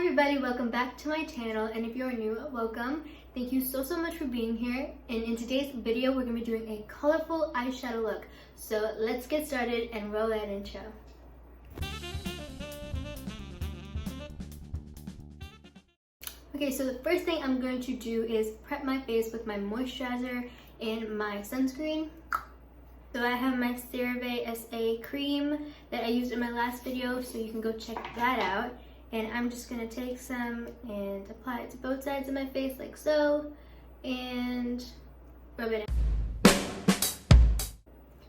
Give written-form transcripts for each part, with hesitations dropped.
everybody, welcome back to my channel, and if you're new, welcome. Thank you so much for being here. And in today's video we're going to be doing a colorful eyeshadow look. So let's get started and roll that intro. Okay, so the first thing I'm going to do is prep my face with my moisturizer and my sunscreen. So I have my CeraVe SA cream that I used in my last video, so you can go check that out. And I'm just going to take some and apply it to both sides of my face like so, and rub it in.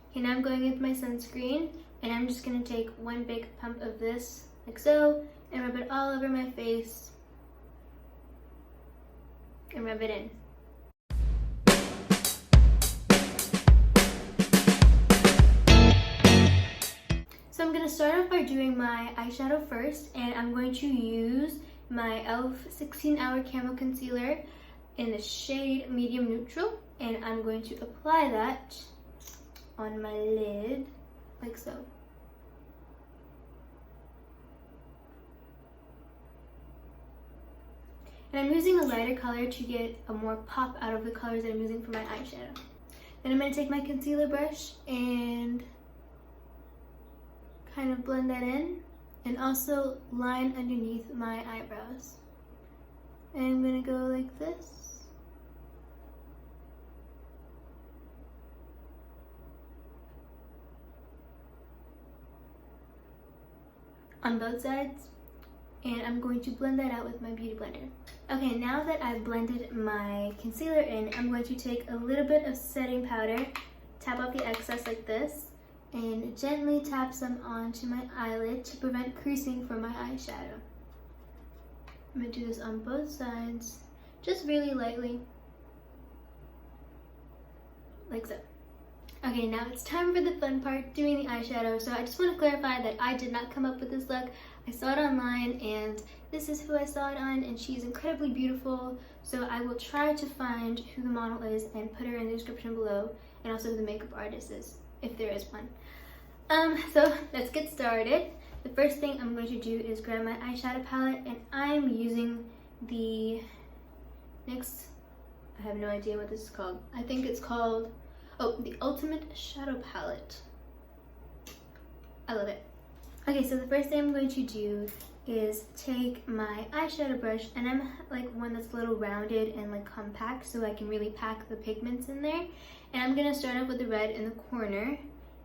Okay, now I'm going in with my sunscreen, and I'm just going to take one big pump of this like so, and rub it all over my face, and rub it in. So I'm going to start off by doing my eyeshadow first, and I'm going to use my e.l.f. 16-Hour Camo Concealer in the shade Medium Neutral, and I'm going to apply that on my lid like so. And I'm using a lighter color to get a more pop out of the colors that I'm using for my eyeshadow. Then I'm going to take my concealer brush and kind of blend that in, and also line underneath my eyebrows. And I'm going to go like this. On both sides. And I'm going to blend that out with my beauty blender. Okay, now that I've blended my concealer in, I'm going to take a little bit of setting powder, tap off the excess like this, and gently tap some onto my eyelid to prevent creasing for my eyeshadow. I'm going to do this on both sides, just really lightly, like so. Okay, now it's time for the fun part, doing the eyeshadow. So I just want to clarify that I did not come up with this look. I saw it online, and this is who I saw it on, and she's incredibly beautiful. So I will try to find who the model is and put her in the description below, and also who the makeup artist is, if there is one. So let's get started. The first thing I'm going to do is grab my eyeshadow palette, and I'm using the NYX, I have no idea what this is called. I think it's called, oh, the Ultimate Shadow Palette. I love it. Okay, so the first thing I'm going to do is take my eyeshadow brush, and I'm like one that's a little rounded and like compact, so I can really pack the pigments in there. And I'm going to start off with the red in the corner.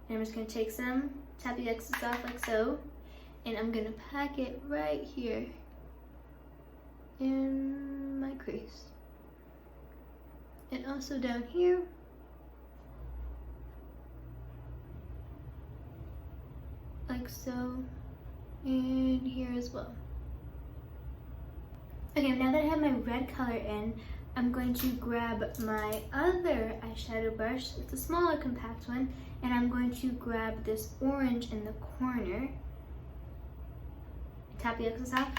And I'm just going to take some, tap the excess off like so, and I'm going to pack it right here in my crease. And also down here. Like so, and here as well. Okay, now that I have my red color in, I'm going to grab my other eyeshadow brush. It's a smaller compact one, and I'm going to grab this orange in the corner, tap the excess off,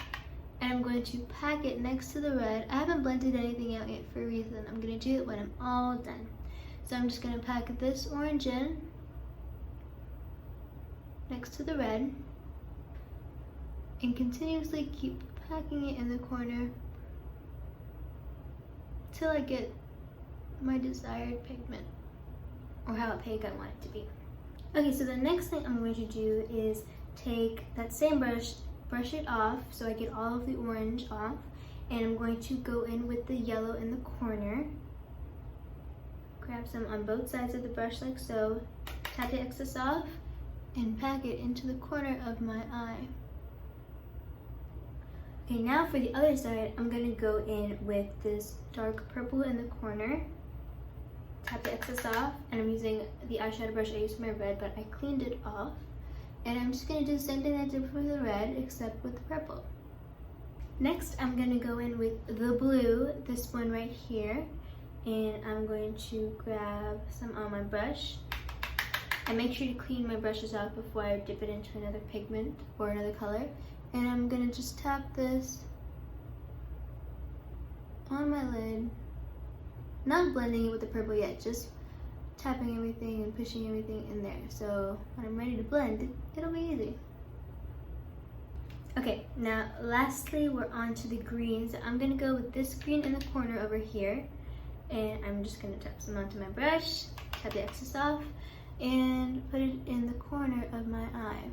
and I'm going to pack it next to the red. I haven't blended anything out yet for a reason. I'm going to do it when I'm all done. So I'm just going to pack this orange in next to the red, and continuously keep packing it in the corner till I get my desired pigment, or how opaque I want it to be. Okay, so the next thing I'm going to do is take that same brush, brush it off so I get all of the orange off, and I'm going to go in with the yellow in the corner. Grab some on both sides of the brush like so, tap the excess off, and pack it into the corner of my eye. Okay, now for the other side, I'm going to go in with this dark purple in the corner, tap the excess off, and I'm using the eyeshadow brush I used for my red, but I cleaned it off. And I'm just going to do the same thing I did for the red, except with the purple. Next, I'm going to go in with the blue, this one right here, and I'm going to grab some on my brush. And make sure to clean my brushes off before I dip it into another pigment or another color. And I'm gonna just tap this on my lid. Not blending it with the purple yet, just tapping everything and pushing everything in there. So when I'm ready to blend, it'll be easy. Okay, now lastly we're on to the green. So I'm gonna go with this green in the corner over here, and I'm just gonna tap some onto my brush, tap the excess off, and put it in the corner of my eye.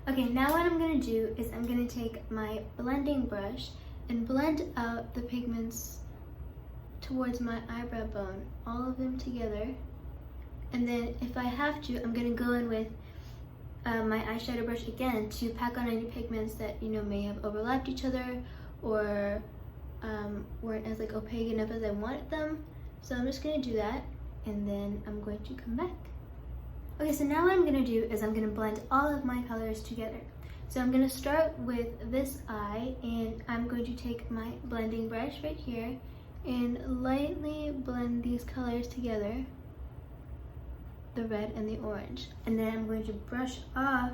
Okay, now what I'm gonna do is I'm gonna take my blending brush and blend out the pigments towards my eyebrow bone, all of them together. And then if I have to, I'm gonna go in with my eyeshadow brush again to pack on any pigments that may have overlapped each other or weren't as like opaque enough as I wanted them. So I'm just gonna do that, and then I'm going to come back. Okay, so now what I'm gonna do is I'm gonna blend all of my colors together. So I'm gonna start with this eye, and I'm going to take my blending brush right here and lightly blend these colors together, the red and the orange. And then I'm going to brush off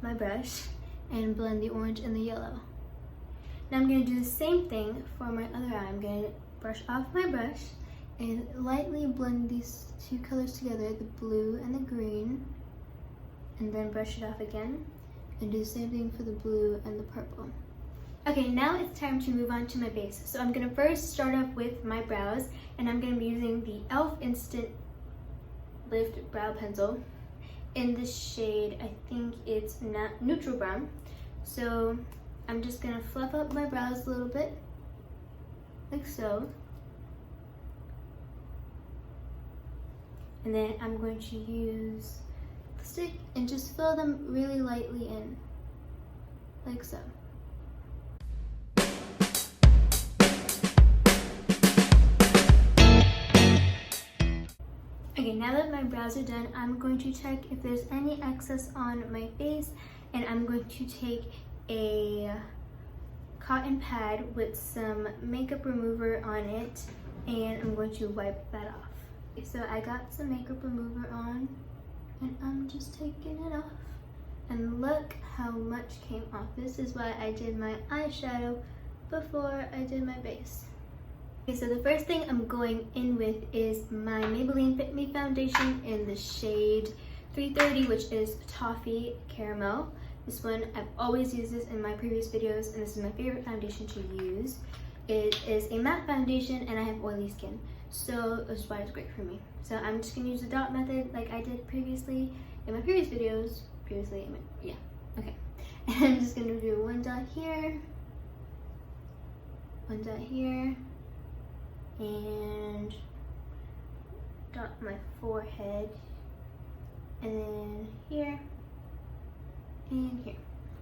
my brush and blend the orange and the yellow. Now I'm gonna do the same thing for my other eye. I'm gonna brush off my brush and lightly blend these two colors together, the blue and the green, and then brush it off again and do the same thing for the blue and the purple. Okay, now it's time to move on to my base. So I'm gonna first start off with my brows, and I'm gonna be using the e.l.f. Instant Lift Brow Pencil in the shade, I think it's neutral brown. So I'm just gonna fluff up my brows a little bit, like so. And then I'm going to use the stick and just fill them really lightly in, like so. Okay, now that my brows are done, I'm going to check if there's any excess on my face, and I'm going to take a cotton pad with some makeup remover on it, and I'm going to wipe that off. So I got some makeup remover on, and I'm just taking it off. And look how much came off. This is why I did my eyeshadow before I did my base. Okay, so the first thing I'm going in with is my Maybelline Fit Me foundation in the shade 330, which is Toffee Caramel. This one, I've always used this in my previous videos, and this is my favorite foundation to use. It is a matte foundation, and I have oily skin, so that's why it's great for me. So I'm just gonna use the dot method like I did previously in my previous videos. Okay. And I'm just gonna do one dot here, and dot my forehead, and then here, and here.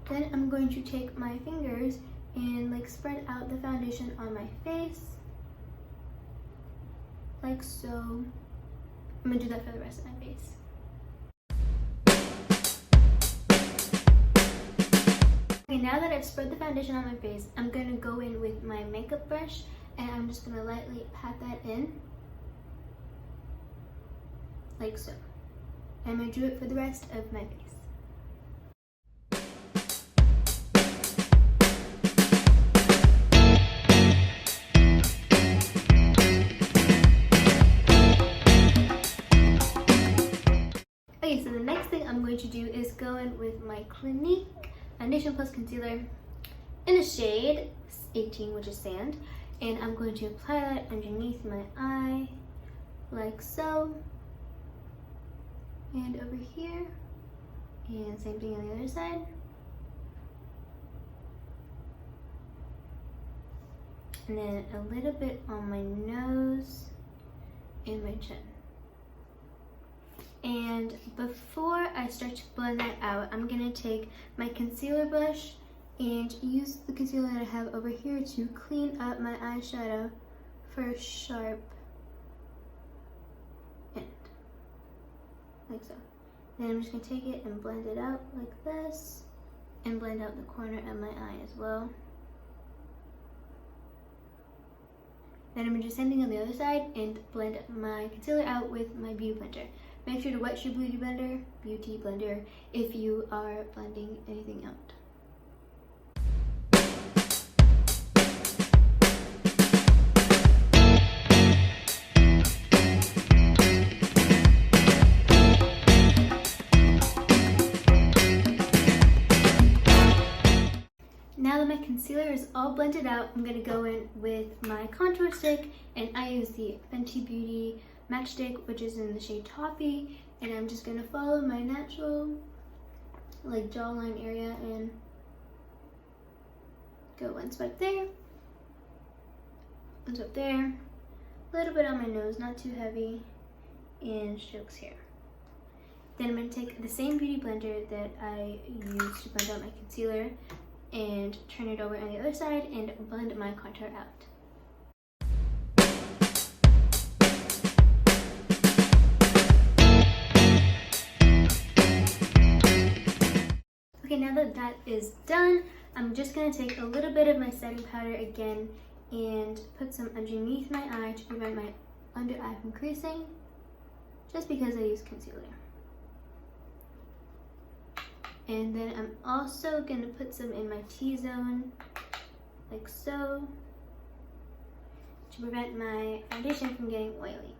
Then I'm going to take my fingers and like spread out the foundation on my face, like so. I'm gonna do that for the rest of my face. Okay, now that I've spread the foundation on my face, I'm gonna go in with my makeup brush, and I'm just gonna lightly pat that in, like so. And I'm gonna do it for the rest of my face. Okay, so the next thing I'm going to do is go in with my Clinique Foundation Plus Concealer in the shade 18, which is Sand. And I'm going to apply that underneath my eye, like so. And over here. And same thing on the other side. And then a little bit on my nose and my chin. And before I start to blend that out, I'm gonna take my concealer brush and use the concealer that I have over here to clean up my eyeshadow for a sharp end, like so. Then I'm just gonna take it and blend it out like this, and blend out the corner of my eye as well. Then I'm gonna do the same thing on the other side and blend my concealer out with my Beauty Blender. Make sure to wet your Beauty Blender if you are blending anything out. Now that my concealer is all blended out, I'm going to go in with my contour stick, and I use the Fenty Beauty Matchstick, which is in the shade Toffee, and I'm just going to follow my natural like jawline area and go one swipe there, one swipe there, a little bit on my nose, not too heavy, and strokes here. Then I'm going to take the same beauty blender that I used to blend out my concealer and turn it over on the other side and blend my contour out. Okay, now that that is done, I'm just going to take a little bit of my setting powder again and put some underneath my eye to prevent my under eye from creasing, just because I use concealer. And then I'm also going to put some in my T-zone, like so, to prevent my foundation from getting oily.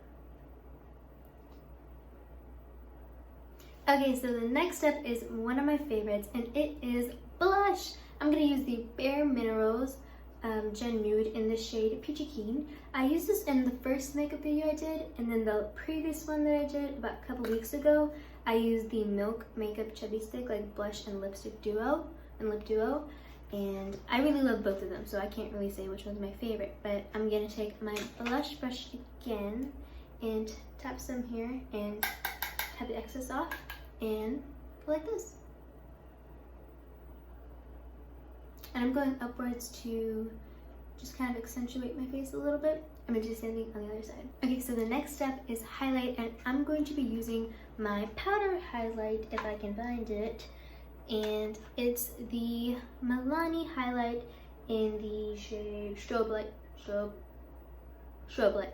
Okay, so the next step is one of my favorites, and it is blush. I'm going to use the Bare Minerals Gen Nude in the shade Peachy Keen. I used this in the first makeup video I did, and then the previous one that I did about a couple weeks ago, I used the Milk Makeup Chubby Stick, like blush and lipstick duo, and lip duo, and I really love both of them, so I can't really say which one's my favorite, but I'm going to take my blush brush again and tap some here and tap the excess off and go like this. And I'm going upwards to just kind of accentuate my face a little bit. I'm going to do the same thing on the other side. Okay, so the next step is highlight, and I'm going to be using my powder highlight if I can find it. And it's the Milani highlight in the shade Strobe Light. Strobe Light.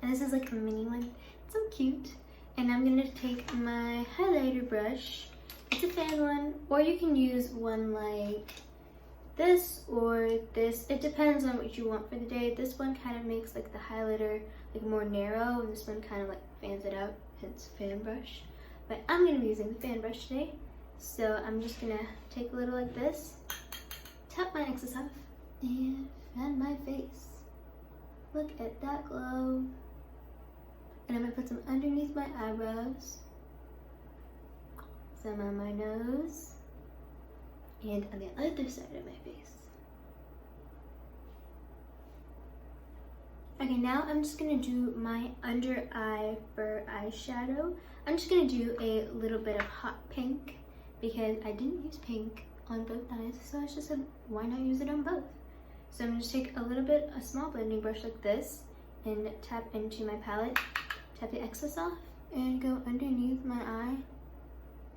And this is like a mini one. It's so cute. And I'm going to take my highlighter brush. It's a fan one, or you can use one like this or this. It depends on what you want for the day. This one kind of makes like the highlighter like more narrow, and this one kind of like fans it out, hence fan brush. But I'm going to be using the fan brush today, so I'm just going to take a little like this, tap my excess off, and fan my face. Look at that glow. And I'm going to put some underneath my eyebrows, some on my nose, and on the other side of my face. Okay, now I'm just going to do my under eye for eyeshadow. I'm just going to do a little bit of hot pink because I didn't use pink on both eyes, so I just said, why not use it on both? So I'm going to take a small blending brush like this and tap into my palette, tap the excess off, and go underneath my eye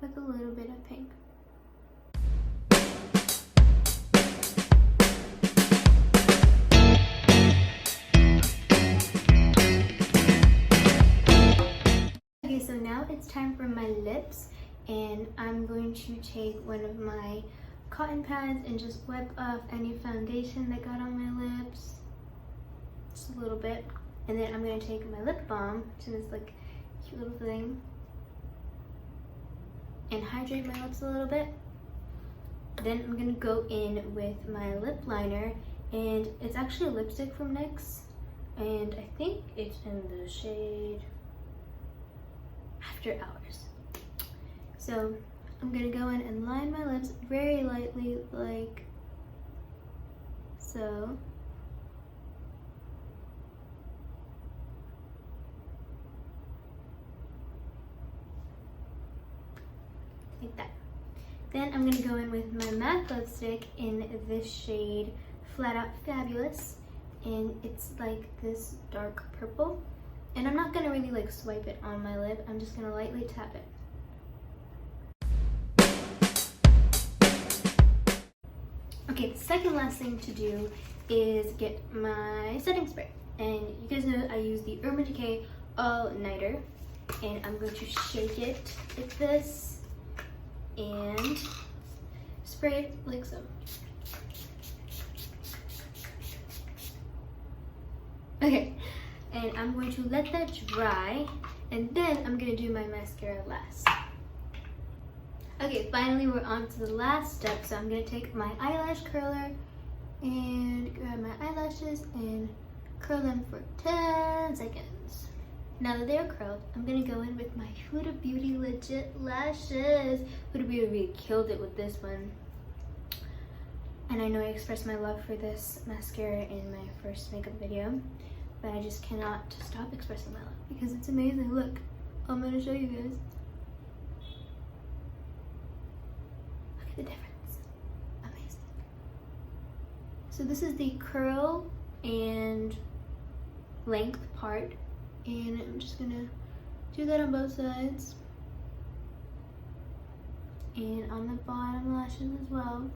with a little bit of pink. Okay, so now it's time for my lips, and I'm going to take one of my cotton pads and just wipe off any foundation that got on my lips, just a little bit. And then I'm going to take my lip balm, which is this like cute little thing, and hydrate my lips a little bit. Then I'm going to go in with my lip liner, and it's actually a lipstick from NYX, and I think it's in the shade After Hours. So I'm going to go in and line my lips very lightly, like so. Like that. Then I'm going to go in with my MAC lipstick in this shade Flat Out Fabulous, and it's like this dark purple. And I'm not going to really like swipe it on my lip, I'm just going to lightly tap it. Okay, the second last thing to do is get my setting spray. And you guys know I use the Urban Decay All Nighter, and I'm going to shake it like this and spray it like so. Okay, and I'm going to let that dry, and then I'm going to do my mascara last. Okay, finally we're on to the last step. So I'm gonna take my eyelash curler and grab my eyelashes and curl them for 10 seconds. Now that they're curled, I'm gonna go in with my Huda Beauty Legit Lashes. Huda Beauty really killed it with this one. And I know I expressed my love for this mascara in my first makeup video, but I just cannot stop expressing my love because it's amazing. Look, I'm gonna show you guys. Look at the difference. Amazing. So this is the curl and length part, and I'm just gonna do that on both sides and on the bottom lashes as well.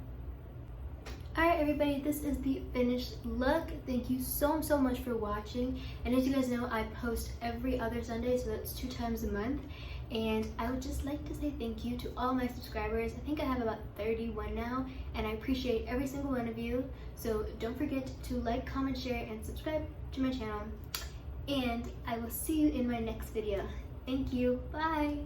Alright everybody, this is the finished look. Thank you so much for watching. And as you guys know, I post every other Sunday, so that's 2 times a month. And I would just like to say thank you to all my subscribers. I think I have about 31 now, and I appreciate every single one of you. So don't forget to like, comment, share, and subscribe to my channel. And I will see you in my next video. Thank you. Bye.